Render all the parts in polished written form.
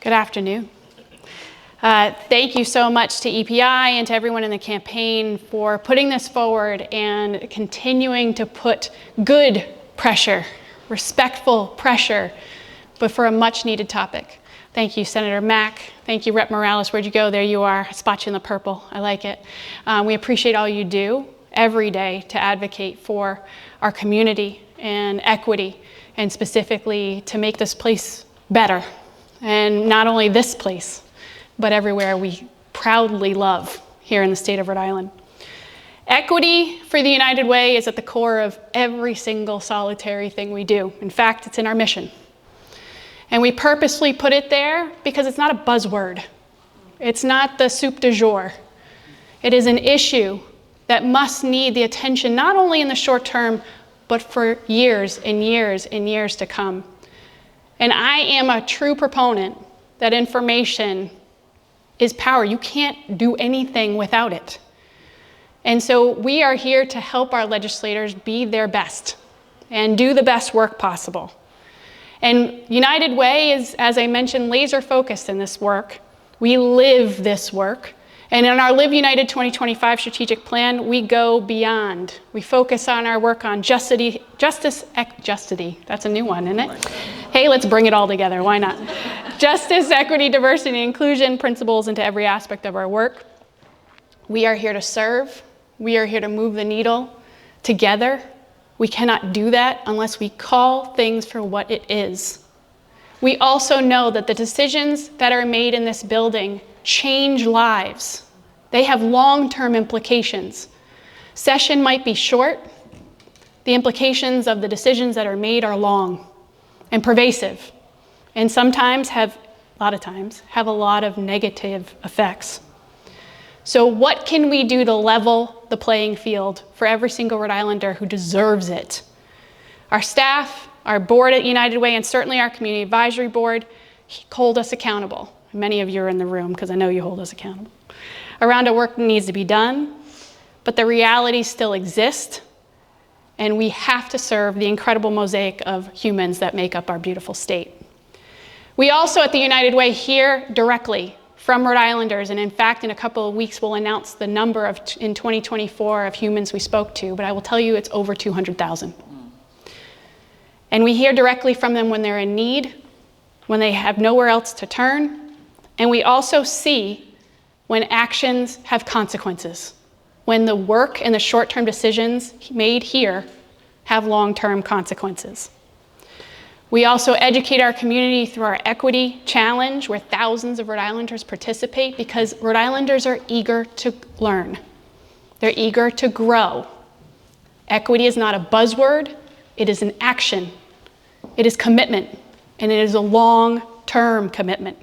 Good afternoon. Thank you so much to EPI and to everyone in the campaign for putting this forward and continuing to put good pressure, respectful pressure, but for a much needed topic. Thank you, Senator Mack. Thank you, Rep. Morales. Where'd you go? There you are. I spot you in the purple. I like it. We appreciate all you do every day to advocate for our community and equity, and specifically to make this place better. And not only this place, but everywhere we proudly love here in the state of Rhode Island. Equity for the United Way is at the core of every single solitary thing we do. In fact, it's in our mission. And we purposely put it there because it's not a buzzword. It's not the soup du jour. It is an issue that must need the attention not only in the short term, but for years and years and years to come. And I am a true proponent that information is power. You can't do anything without it. And so we are here to help our legislators be their best and do the best work possible. And United Way is, as I mentioned, laser focused in this work. We live this work. And in our Live United 2025 strategic plan, we go beyond. We focus on our work on justice, that's a new one, isn't it? Hey, let's bring it all together, why not? Justice, equity, diversity, and inclusion principles into every aspect of our work. We are here to serve. We are here to move the needle together. We cannot do that unless we call things for what it is. We also know that the decisions that are made in this building change lives. They have long-term implications. Session might be short. The implications of the decisions that are made are long and pervasive, and sometimes a lot of negative effects. So what can we do to level the playing field for every single Rhode Islander who deserves it? Our staff, our board at United Way, and certainly our community advisory board hold us accountable. Many of you are in the room because I know you hold us accountable around our work that needs to be done, but the realities still exist, and we have to serve the incredible mosaic of humans that make up our beautiful state. We also at the United Way hear directly from Rhode Islanders, and in fact, in a couple of weeks, we'll announce the number in 2024 of humans we spoke to, but I will tell you it's over 200,000. And we hear directly from them when they're in need, when they have nowhere else to turn, and we also see when actions have consequences, when the work and the short-term decisions made here have long-term consequences. We also educate our community through our equity challenge, where thousands of Rhode Islanders participate because Rhode Islanders are eager to learn. They're eager to grow. Equity is not a buzzword, it is an action. It is commitment, and it is a long-term commitment.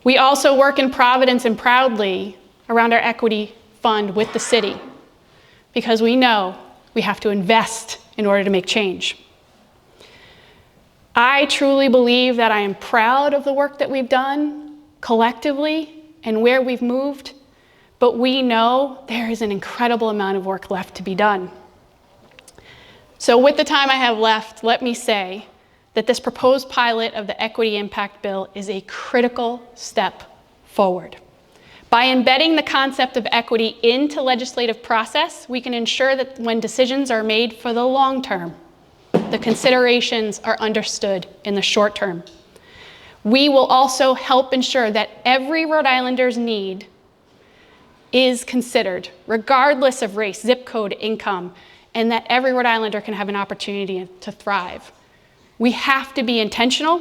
We also work in Providence and proudly around our equity fund with the city because we know we have to invest in order to make change. I truly believe that I am proud of the work that we've done collectively and where we've moved, but we know there is an incredible amount of work left to be done. So with the time I have left, let me say that this proposed pilot of the Equity Impact Bill is a critical step forward. By embedding the concept of equity into legislative process, we can ensure that when decisions are made for the long term, the considerations are understood in the short term. We will also help ensure that every Rhode Islander's need is considered, regardless of race, zip code, income, and that every Rhode Islander can have an opportunity to thrive. We have to be intentional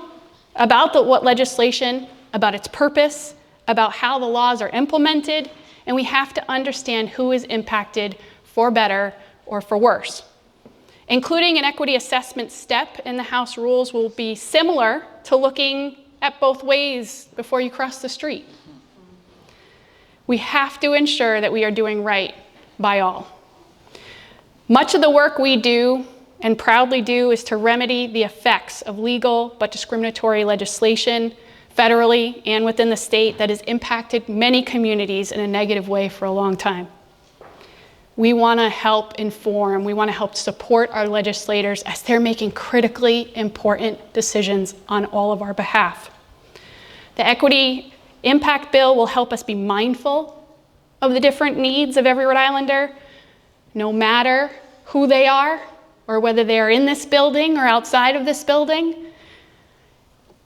about what legislation, about its purpose, about how the laws are implemented, and we have to understand who is impacted for better or for worse. Including an equity assessment step in the House rules will be similar to looking at both ways before you cross the street. We have to ensure that we are doing right by all. Much of the work we do and proudly do is to remedy the effects of legal but discriminatory legislation federally and within the state that has impacted many communities in a negative way for a long time. We want to help inform, we want to help support our legislators as they're making critically important decisions on all of our behalf. The Equity Impact Bill will help us be mindful of the different needs of every Rhode Islander, no matter who they are or whether they are in this building or outside of this building,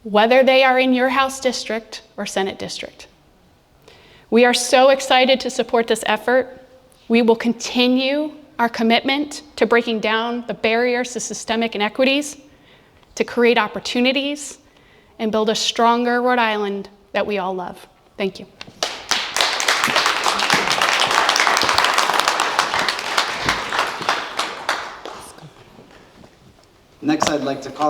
whether they are in your House district or Senate district. We are so excited to support this effort. We will continue our commitment to breaking down the barriers to systemic inequities, to create opportunities, and build a stronger Rhode Island that we all love. Thank you. Next, I'd like to call